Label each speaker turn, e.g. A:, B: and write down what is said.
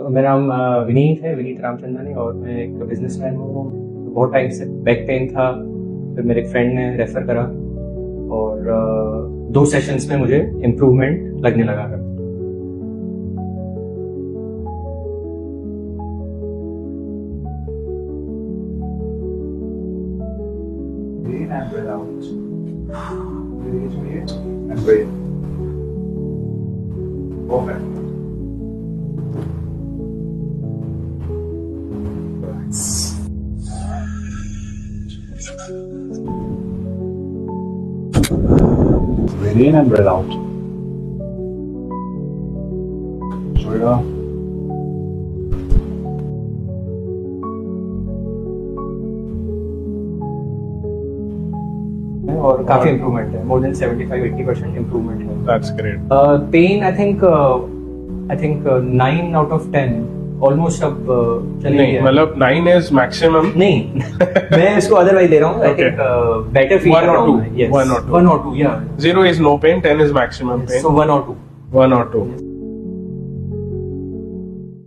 A: तो मेरा नाम विनीत है, विनीत रामचंदानी, और मैं एक बिजनेसमैन हूँ। बहुत टाइम से बैक पेन था, फिर मेरे एक फ्रेंड ने रेफर करा और 2 सेशंस में मुझे इम्प्रूवमेंट लगने लगा।
B: In and breathe out. Release me and breathe. Perfect. Relax. Breathe in and breathe out. Shoulder.
A: और काफी इम्प्रूवमेंट है, मोर देन 75-80% इम्प्रूवमेंट है।
C: That's great.
A: Pen I think 9 out of 10 almost अब चले
C: नहीं,
A: गया।
C: मतलब 9 is maximum.
A: नहीं मैं इसको अदरवाइज दे रहा हूँ। आई
C: Okay.
A: Think better feel
C: One
A: कर
C: or
A: रहा
C: two.
A: हूँ। Yes.
C: One or two.
A: 1 or 2 yeah.
C: 0 is no pain, 10 is maximum pain.
A: So 1 or 2
C: 1 or 2.